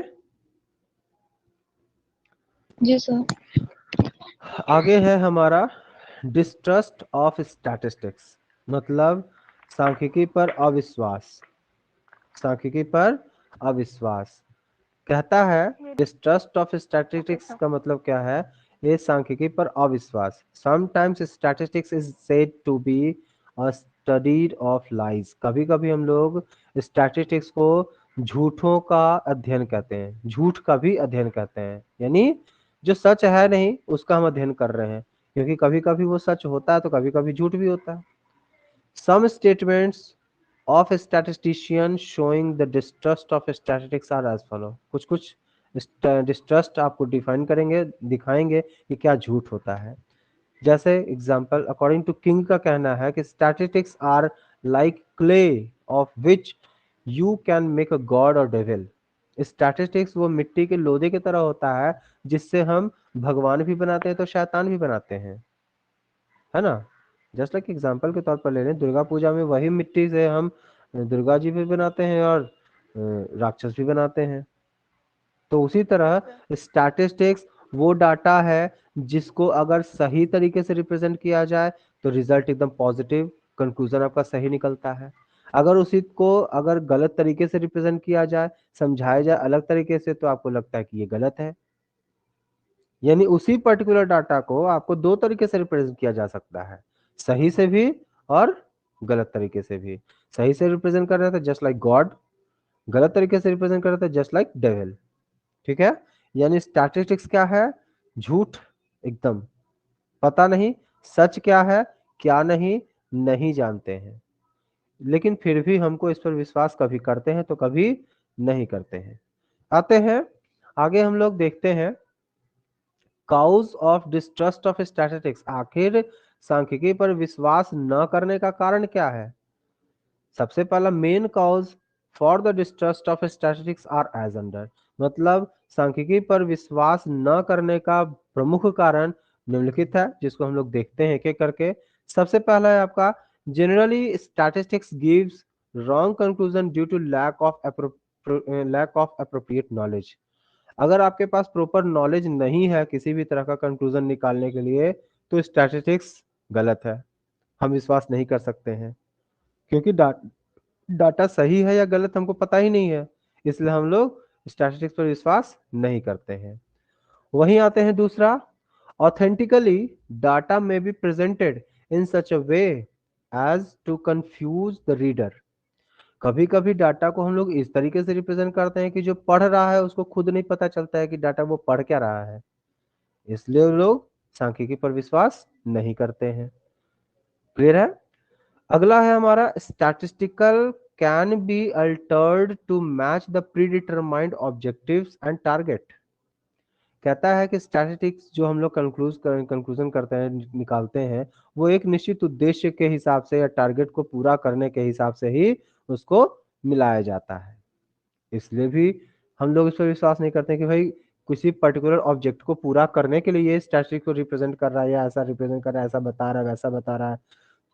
जी सर। आगे है हमारा डिस्ट्रस्ट ऑफ स्टैटिस्टिक्स, मतलब सांख्यिकी पर अविश्वास। सांख्यिकी पर अविश्वास कहता है डिस्ट्रस्ट ऑफ स्टैटिस्टिक्स का मतलब क्या है, ये सांख्यिकी पर अविश्वास। Sometimes statistics is said to be a study of lies. कभी कभी हम लोग स्टैटिस्टिक्स को झूठों का अध्ययन कहते हैं, झूठ का भी अध्ययन कहते हैं, यानी जो सच है नहीं उसका हम अध्ययन कर रहे हैं, क्योंकि कभी कभी वो सच होता है तो कभी कभी झूठ भी होता है। Some statements of a statistician showing the distrust of statistics are as follow। कुछ कुछ डिस्ट्रस्ट आपको डिफाइन करेंगे, दिखाएंगे कि क्या झूठ होता है। जैसे एग्जांपल, अकॉर्डिंग टू किंग का कहना है कि statistics are like clay of which you can make a god or devil. Statistics वो मिट्टी के लोदे की तरह होता है जिससे हम भगवान भी बनाते हैं तो शैतान भी बनाते हैं, है ना। जस्ट लाइक एग्जाम्पल के तौर पर ले लें, दुर्गा पूजा में वही मिट्टी से हम दुर्गा जी भी बनाते हैं और राक्षस भी बनाते हैं। तो उसी तरह स्टैटिस्टिक्स वो डाटा है जिसको अगर सही तरीके से रिप्रेजेंट किया जाए तो रिजल्ट एकदम पॉजिटिव, कंक्लूजन आपका सही निकलता है। अगर उसी को अगर गलत तरीके से रिप्रेजेंट किया जाए, समझाया जाए अलग तरीके से, तो आपको लगता है कि ये गलत है। यानी उसी पर्टिकुलर डाटा को आपको दो तरीके से रिप्रेजेंट किया जा सकता है, सही से भी और गलत तरीके से भी। सही से रिप्रेजेंट कर रहे थे जस्ट लाइक गॉड, गलत तरीके से रिप्रेजेंट कर रहे थे जस्ट लाइक डेविल, ठीक है। यानी स्टैटिस्टिक्स क्या है, झूठ, एकदम पता नहीं सच क्या है क्या नहीं, नहीं जानते हैं, लेकिन फिर भी हमको इस पर विश्वास कभी करते हैं तो कभी नहीं करते हैं। आते हैं आगे, हम लोग देखते हैं cause of distrust of statistics. आखिर सांख्यिकी पर विश्वास न करने का कारण क्या है। सबसे पहला main cause for the distrust of statistics are as under, मतलब सांख्यिकी पर विश्वास न करने का प्रमुख कारण निम्नलिखित है, जिसको हम लोग देखते हैं एक एक करके। सबसे पहला है आपका, generally statistics gives wrong conclusion due to lack of appropriate knowledge. अगर आपके पास प्रॉपर नॉलेज नहीं है किसी भी तरह का कंक्लूजन निकालने के लिए, तो स्टैटिस्टिक्स गलत है, हम विश्वास नहीं कर सकते हैं, क्योंकि डाटा सही है या गलत हमको पता ही नहीं है, इसलिए हम लोग स्टैटिस्टिक्स पर विश्वास नहीं करते हैं। वहीं आते हैं दूसरा, authentically data may be presented in such a way as to confuse the reader. कभी कभी डाटा को हम लोग इस तरीके से रिप्रेजेंट करते हैं कि जो पढ़ रहा है उसको खुद नहीं पता चलता है कि डाटा वो पढ़ क्या रहा है, इसलिए लोग सांख्यिकी पर विश्वास नहीं करते हैं। क्लियर है। अगला है हमारा, statistical can be altered to match the predetermined objectives and target. कहता है कि स्टैटिस्टिक्स जो हम लोग कंक्लूजन करते हैं, निकालते हैं, वो एक निश्चित उद्देश्य के हिसाब से या टारगेट को पूरा करने के हिसाब से ही उसको मिलाया जाता है। इसलिए भी हम लोग इस पर विश्वास नहीं करते कि भाई किसी पर्टिकुलर ऑब्जेक्ट को पूरा करने के लिए ये स्टैटिस्टिक्स को रिप्रेजेंट कर रहा है या ऐसा रिप्रेजेंट कर रहा है, ऐसा बता रहा है, वैसा बता रहा है,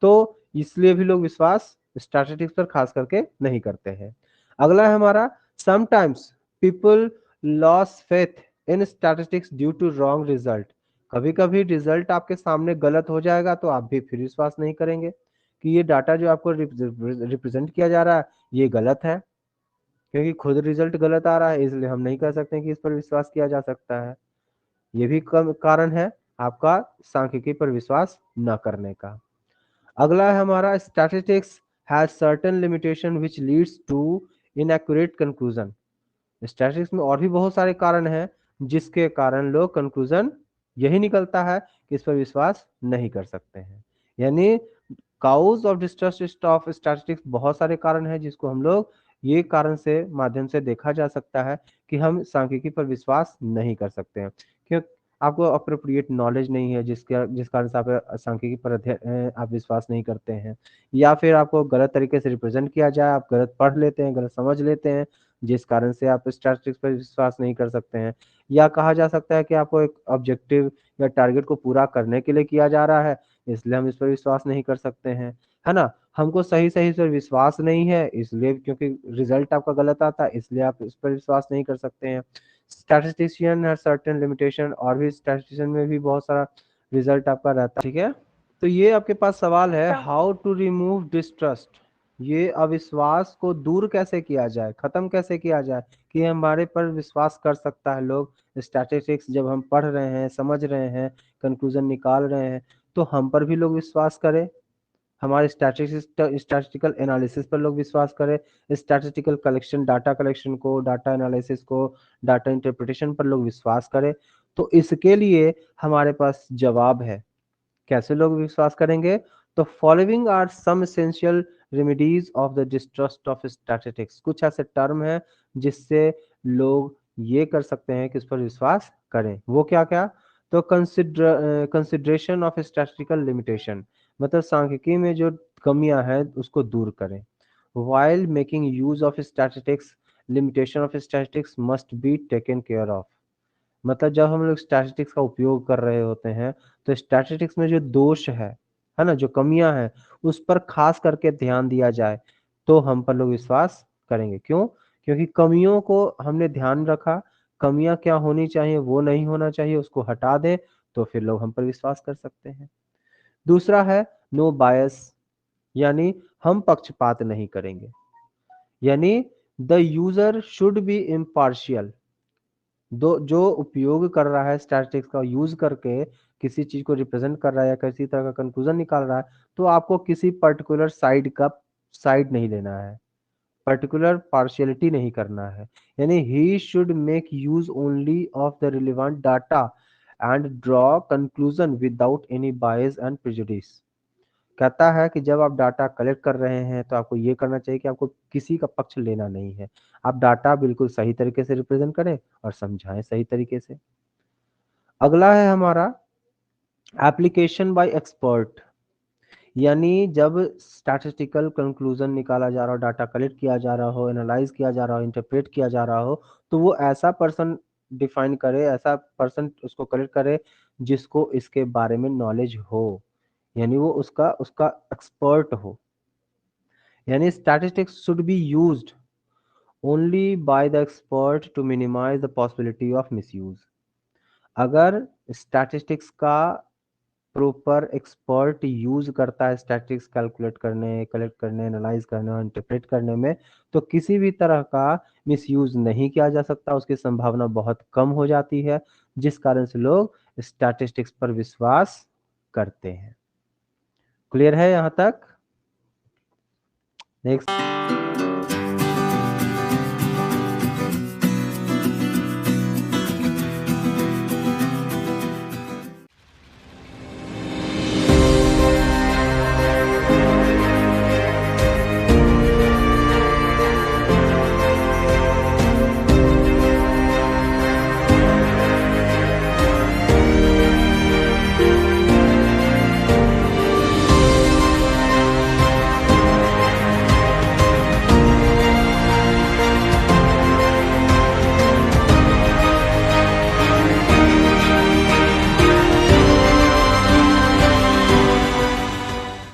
तो इसलिए भी लोग विश्वास स्टैटिस्टिक्स पर खास करके नहीं करते हैं। अगला है हमारा, sometimes people loss faith in statistics due to wrong result. कभी कभी रिजल्ट आपके सामने गलत हो जाएगा तो आप भी फिर विश्वास नहीं करेंगे कि ये डाटा जो आपको रिप्रेजेंट किया जा रहा है ये गलत है, क्योंकि खुद रिजल्ट गलत आ रहा है, इसलिए हम नहीं कह सकते कि इस पर विश्वास किया जा सकता है। ये भी कारण है आपका सांख्यिकी पर विश्वास न करने का। अगला है हमारा, statistics has certain limitation which leads to inaccurate conclusion. Statistics में और भी बहुत सारे कारण हैं जिसके कारण लोग कंक्लूजन यही निकलता है कि इस पर विश्वास नहीं कर सकते हैं। यानी cause of distrust of statistics बहुत सारे कारण हैं जिसको हम लोग ये कारण से माध्यम से देखा जा सकता है कि हम सांख्यिकी पर विश्वास नहीं कर सकते हैं। क्यों, आपको अप्रोप्रिएट नॉलेज नहीं है जिस कारण से आप सांख्यिकी पर आप विश्वास नहीं करते हैं, या फिर आपको गलत तरीके से रिप्रेजेंट किया जाए, आप गलत पढ़ लेते हैं, गलत समझ लेते हैं, जिस कारण से आप स्टैटिस्टिक्स पर विश्वास नहीं कर सकते हैं, या कहा जा सकता है कि आपको एक ऑब्जेक्टिव या टारगेट को पूरा करने के लिए किया जा रहा है, इसलिए हम इस पर विश्वास नहीं कर सकते हैं, है ना? हमको सही-सही इस पर विश्वास नहीं है, इसलिए क्योंकि रिजल्ट आपका गलत आता है, इसलिए आप इस पर विश्वास नहीं कर सकते हैं। स्टैटिस्टिशियन हैज सर्टेन लिमिटेशन, और भी स्टैटिस्टिशियन में भी बहुत सारा रिजल्ट आपका रहता है, ठीक है? तो ये आपके पास सवाल है, हाउ टू रिमूव डिस्ट्रस्ट, ये अविश्वास को दूर कैसे किया जाए, खत्म कैसे किया जाए कि हमारे पर विश्वास कर सकता है लोग। स्टैटिस्टिक्स जब हम पढ़ रहे हैं, समझ रहे हैं, कंक्लूजन निकाल रहे हैं, तो हम पर भी लोग विश्वास करें, हमारे स्टैटिस्टिकल एनालिसिस पर लोग विश्वास करें, स्टैटिस्टिकल कलेक्शन, डाटा कलेक्शन को, डाटा एनालिसिस को, डाटा इंटरप्रिटेशन पर लोग विश्वास करें। तो इसके लिए हमारे पास जवाब है। कैसे लोग विश्वास करेंगे? तो following are some essential remedies of the distrust of statistics, कुछ ऐसे टर्म हैं जिससे लोग ये कर सकते हैं कि इस पर विश्वास करें। वो क्या क्या? तो कंसिडरेशन ऑफ स्टैटिस्टिकल लिमिटेशन, मतलब सांख्यिकी में जो कमियां हैं उसको दूर करें। While making use of statistics, limitation of statistics must be taken care of, मतलब जब हम लोग स्टैटिस्टिक्स का उपयोग कर रहे होते हैं तो स्टैटिस्टिक्स में जो दोष है ना, जो कमियां हैं, उस पर खास करके ध्यान दिया जाए, तो हम पर लोग विश्वास करेंगे। क्यों? क्योंकि कमियों को हमने ध्यान रखा, कमियां क्या होनी चाहिए वो नहीं होना चाहिए, उसको हटा दें, तो फिर लोग हम पर विश्वास कर सकते हैं। दूसरा है नो बायस, यानी हम पक्षपात नहीं करेंगे, यानी the user should be impartial, दो जो उपयोग कर रहा है स्टैटिस्टिक्स का यूज करके किसी चीज को रिप्रेजेंट कर रहा है या किसी तरह का कंक्लूजन निकाल रहा है, तो आपको किसी पर्टिकुलर साइड का साइड नहीं लेना है, पर्टिकुलर पार्शियलिटी नहीं करना है, यानी he should make use only of the relevant data and draw conclusion without any bias and prejudice. कहता है कि जब आप डाटा कलेक्ट कर रहे हैं तो आपको ये करना चाहिए कि आपको किसी का पक्ष लेना नहीं है, आप डाटा बिल्कुल सही तरीके से रिप्रेजेंट करें और समझाएं सही तरीके से। अगला है हमारा एप्लीकेशन बाय एक्सपर्ट, यानी जब स्टैटिस्टिकल कंक्लूजन निकाला जा रहा हो, डाटा कलेक्ट किया जा रहा हो, एनालाइज किया जा रहा हो, इंटरप्रेट किया जा रहा हो, तो वो ऐसा पर्सन डिफाइन करे, ऐसा पर्सन उसको कलेक्ट करे जिसको इसके बारे में नॉलेज हो, यानी वो उसका उसका एक्सपर्ट हो। यानी statistics should be used only by the expert to minimize the possibility of misuse। अगर statistics का प्रॉपर एक्सपर्ट यूज करता है स्टैटिस्टिक्स कैलकुलेट करने, कलेक्ट करने, एनालाइज करने और इंटरप्रेट करने में, तो किसी भी तरह का मिसयूज नहीं किया जा सकता, उसकी संभावना बहुत कम हो जाती है, जिस कारण से लोग स्टैटिस्टिक्स पर विश्वास करते हैं। क्लियर है यहाँ तक? नेक्स्ट